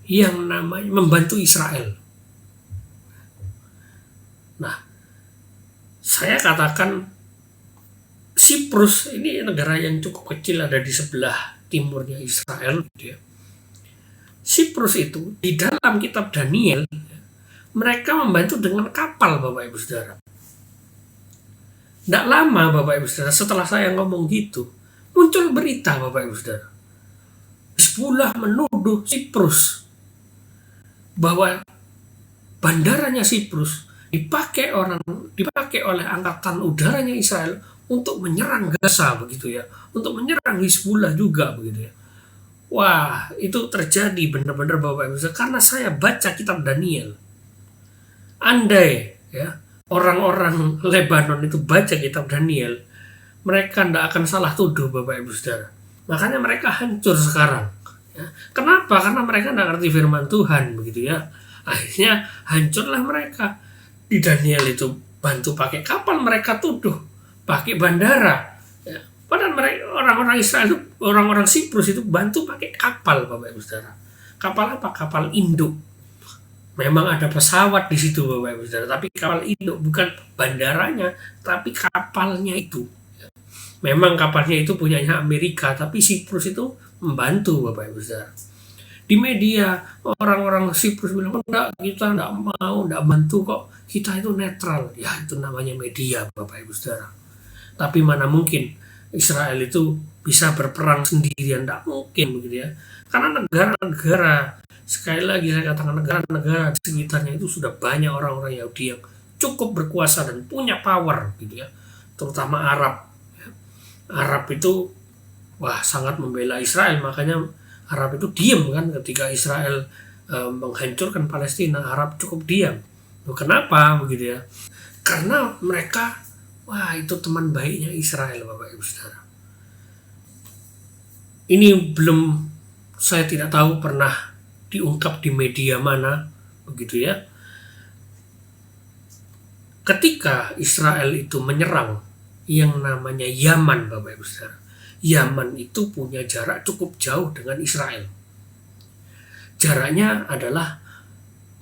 yang namanya membantu Israel. Nah, saya katakan Siprus ini negara yang cukup kecil, ada di sebelah timurnya Israel gitu ya. Siprus itu di dalam kitab Daniel mereka membantu dengan kapal Bapak Ibu Saudara. Tidak lama Bapak Ibu Saudara setelah saya ngomong gitu, muncul berita Bapak Ibu Saudara, Hizbullah menuduh Siprus bahwa bandaranya Siprus dipakai oleh angkatan udaranya Israel untuk menyerang Gaza begitu ya, untuk menyerang Hizbullah juga begitu ya. Wah, itu terjadi benar-benar Bapak Ibu Saudara, karena saya baca kitab Daniel. Andai ya orang-orang Lebanon itu baca kitab Daniel, mereka tidak akan salah tuduh Bapak Ibu Saudara. Makanya mereka hancur sekarang ya. Kenapa? Karena mereka tidak ngerti firman Tuhan begitu ya. Akhirnya hancurlah mereka. Di Daniel itu bantu pakai kapal, mereka tuduh pakai bandara ya. Padahal mereka, orang-orang Israel itu, orang-orang Siprus itu bantu pakai kapal Bapak Ibu Saudara. Kapal apa? Kapal induk. Memang ada pesawat di situ Bapak Ibu Saudara, tapi kapal induk, bukan bandaranya, tapi kapalnya itu. Memang kapalnya itu punyanya Amerika, tapi Siprus itu membantu Bapak Ibu Saudara. Di media orang-orang Siprus bilang, enggak, kita enggak mau, enggak bantu kok, kita itu netral. Ya itu namanya media Bapak Ibu Saudara. Tapi mana mungkin Israel itu bisa berperang sendirian, enggak mungkin begitu ya. Karena negara-negara, sekali lagi saya katakan, negara-negara di sekitarnya itu sudah banyak orang-orang Yahudi yang cukup berkuasa dan punya power gitu ya, terutama Arab. Arab itu sangat membela Israel, makanya Arab itu diam kan ketika Israel menghancurkan Palestina. Arab cukup diam. Kenapa begitu ya? Karena mereka itu teman baiknya Israel Bapak Ibu Saudara. Ini saya tidak tahu pernah diungkap di media mana begitu ya. Ketika Israel itu menyerang yang namanya Yaman Bapak Ibu Saudara, Yaman itu punya jarak cukup jauh dengan Israel. Jaraknya adalah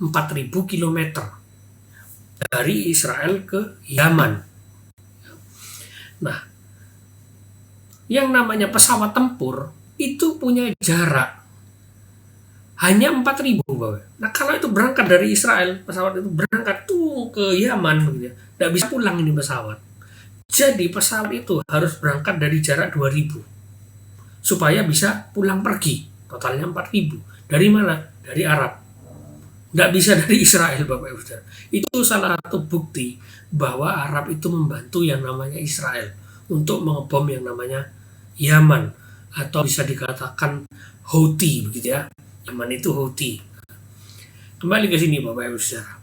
4.000 kilometer dari Israel ke Yaman. Nah, yang namanya pesawat tempur itu punya jarak hanya 4.000, Bapak. Nah, kalau itu berangkat dari Israel, pesawat itu berangkat tuh ke Yaman, gitu ya, nggak bisa pulang ini pesawat. Jadi pesawat itu harus berangkat dari jarak 2.000 supaya bisa pulang pergi. Totalnya 4.000. Dari mana? Dari Arab. Nggak bisa dari Israel, Bapak Ibu Saudara. Itu salah satu bukti bahwa Arab itu membantu yang namanya Israel untuk mengebom yang namanya Yaman, atau bisa dikatakan Houthi, begitu ya. Yaman itu Houthi. Kembali ke sini, Bapak Ibu Saudara.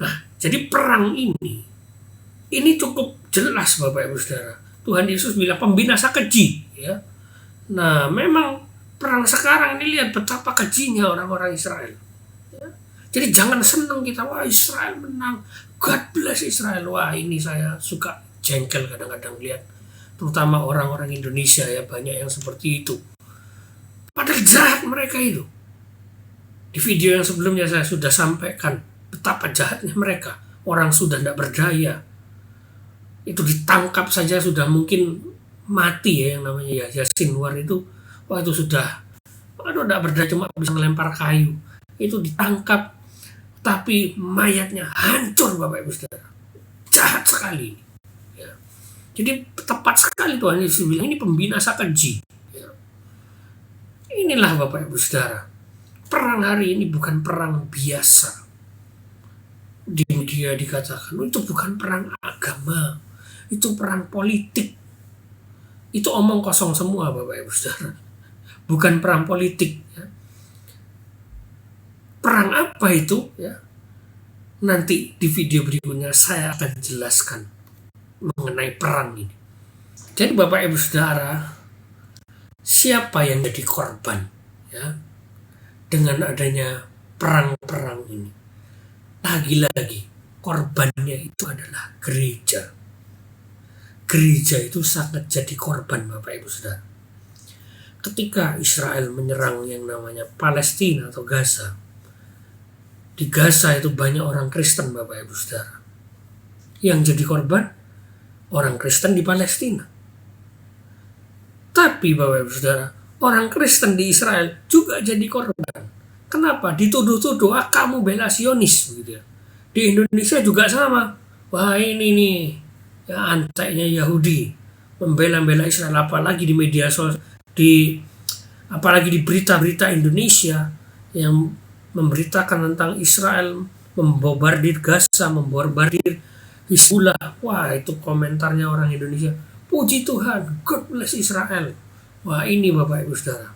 Nah, jadi perang ini cukup jelas, Bapak Ibu Saudara. Tuhan Yesus bilang pembinasa keji, ya. Nah, memang perang sekarang ini lihat betapa kejinya orang-orang Israel. Ya. Jadi jangan senang kita, wah Israel menang, God bless Israel. Wah, ini saya suka jengkel kadang-kadang lihat, terutama orang-orang Indonesia ya, banyak yang seperti itu. Padahal jahat mereka itu. Di video yang sebelumnya saya sudah sampaikan betapa jahatnya mereka. Orang sudah tidak berdaya, itu ditangkap saja sudah mungkin mati ya, yang namanya Yasin Nuar itu. Wah, itu sudah, aduh, tidak berdaya, cuma bisa melempar kayu. Itu ditangkap, tapi mayatnya hancur, Bapak Ibu Saudara. Jahat sekali. Ya. Jadi tepat sekali Tuhan Yesus bilang ini pembinasa keji. Ya. Inilah Bapak Ibu Saudara, perang hari ini bukan perang biasa. Di media dikatakan itu bukan perang agama, itu perang politik. Itu omong kosong semua, Bapak Ibu Saudara. Bukan perang politik. Ya. Perang apa itu? Ya. Nanti di video berikutnya saya akan jelaskan mengenai perang ini. Jadi Bapak Ibu Saudara, siapa yang jadi korban ya dengan adanya perang-perang ini? Lagi-lagi korbannya itu adalah gereja. Gereja itu sangat jadi korban, Bapak Ibu Saudara. Ketika Israel menyerang yang namanya Palestina atau Gaza, di Gaza itu banyak orang Kristen, Bapak Ibu Saudara. Yang jadi korban orang Kristen di Palestina. Tapi Bapak Ibu Saudara, orang Kristen di Israel juga jadi korban. Kenapa? Dituduh-tuduh, kamu bela Zionis, begitu ya. Di Indonesia juga sama. Wah, ini nih ya, anteknya Yahudi membela Israel, apalagi di media sosial, apalagi di berita-berita Indonesia yang memberitakan tentang Israel membombardir Gaza, membombardir Hizbullah. Wah, itu komentarnya orang Indonesia, puji Tuhan, God bless Israel. Wah, ini Bapak Ibu Saudara,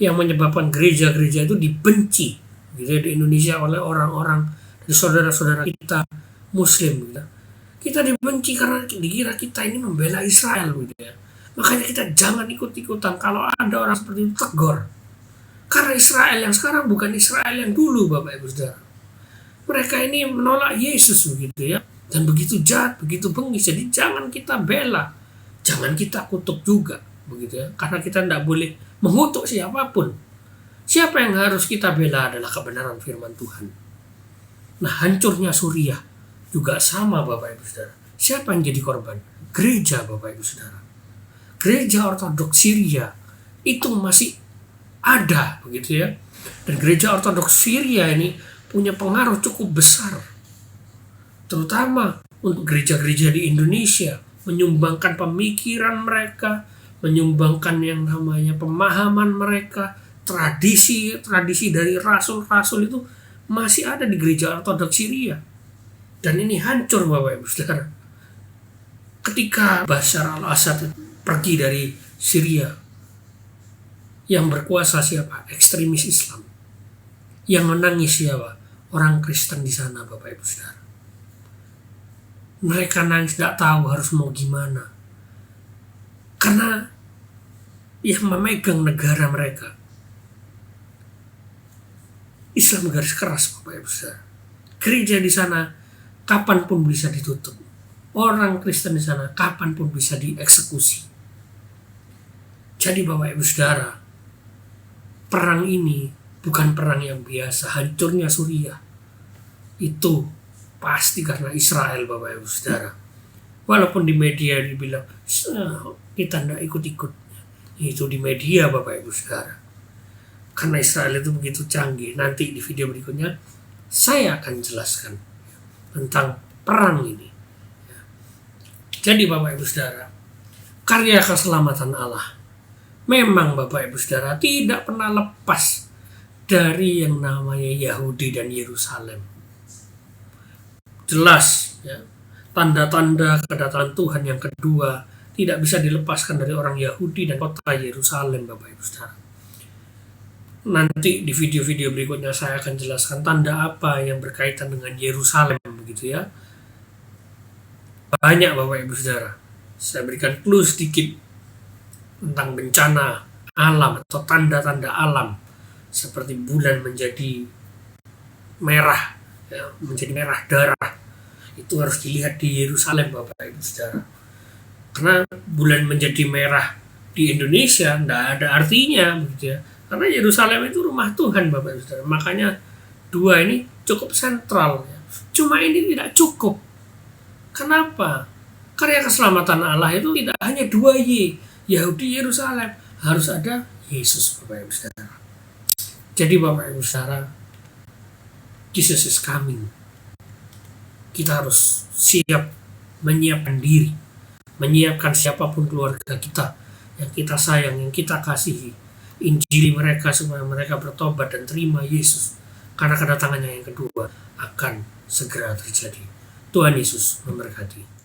yang menyebabkan gereja-gereja itu dibenci gitu ya, di Indonesia oleh orang-orang, dari saudara-saudara kita Muslim gitu. Kita dibenci karena dikira kita ini membela Israel gitu ya. Makanya kita jangan ikut-ikutan. Kalau ada orang seperti itu, tegur. Karena Israel yang sekarang bukan Israel yang dulu, Bapak Ibu Saudara. Mereka ini menolak Yesus begitu ya, dan begitu jahat, begitu bengis. Jadi jangan kita bela, jangan kita kutuk juga begitu ya, karena kita tidak boleh mengutuk siapapun. Siapa yang harus kita bela adalah kebenaran firman Tuhan. Nah, hancurnya Suriah juga sama, Bapak Ibu Saudara. Siapa yang jadi korban? Gereja, Bapak Ibu Saudara. Gereja Ortodoks Syria itu masih ada begitu ya. Dan gereja Ortodoks Syria ini punya pengaruh cukup besar, terutama untuk gereja-gereja di Indonesia, menyumbangkan pemikiran mereka, menyumbangkan yang namanya pemahaman mereka, tradisi dari rasul-rasul itu masih ada di gereja Ortodoks Syria. Dan ini hancur, Bapak Ibu Saudara. Ketika Bashar al-Assad pergi dari Syria, yang berkuasa siapa? Ekstremis Islam. Yang menangis siapa? Orang Kristen di sana, Bapak Ibu Saudara. Mereka nangis, tidak tahu harus mau gimana. Karena yang memegang negara mereka Islam garis keras, Bapak Ibu Saudara. Gereja di sana kapanpun bisa ditutup. Orang Kristen di sana kapanpun bisa dieksekusi. Jadi Bapak Ibu Saudara, perang ini bukan perang yang biasa. Hancurnya Suriah Itu pasti karena Israel, Bapak Ibu Saudara. Walaupun di media dibilang kita tidak ikut-ikut, itu di media, Bapak Ibu Saudara. Karena Israel itu begitu canggih. Nanti di video berikutnya saya akan jelaskan tentang perang ini. Jadi Bapak Ibu Saudara, karya keselamatan Allah memang Bapak Ibu Saudara tidak pernah lepas dari yang namanya Yahudi dan Yerusalem. Jelas ya, tanda-tanda kedatangan Tuhan yang kedua tidak bisa dilepaskan dari orang Yahudi dan kota Yerusalem, Bapak Ibu Saudara. Nanti di video-video berikutnya saya akan jelaskan tanda apa yang berkaitan dengan Yerusalem, begitu ya. Banyak Bapak Ibu Saudara. Saya berikan clue sedikit tentang bencana alam atau tanda-tanda alam seperti bulan menjadi merah, ya, menjadi merah darah. Itu harus dilihat di Yerusalem, Bapak Ibu Saudara. Karena bulan menjadi merah di Indonesia tidak ada artinya, begitu ya. Karena Yerusalem itu rumah Tuhan, Bapak Ibu Saudara. Makanya dua ini cukup sentral. Ya. Cuma ini tidak cukup. Kenapa? Karya keselamatan Allah itu tidak hanya dua Y, Yahudi, Yerusalem. Harus ada Yesus, Bapak Ibu Saudara. Jadi Bapak Ibu Saudara, Jesus is coming. Kita harus siap menyiapkan diri, menyiapkan siapapun keluarga kita yang kita sayang, yang kita kasihi. Injili mereka supaya mereka bertobat dan terima Yesus. Karena kedatangannya yang kedua akan segera terjadi. Tuhan Yesus memberkati.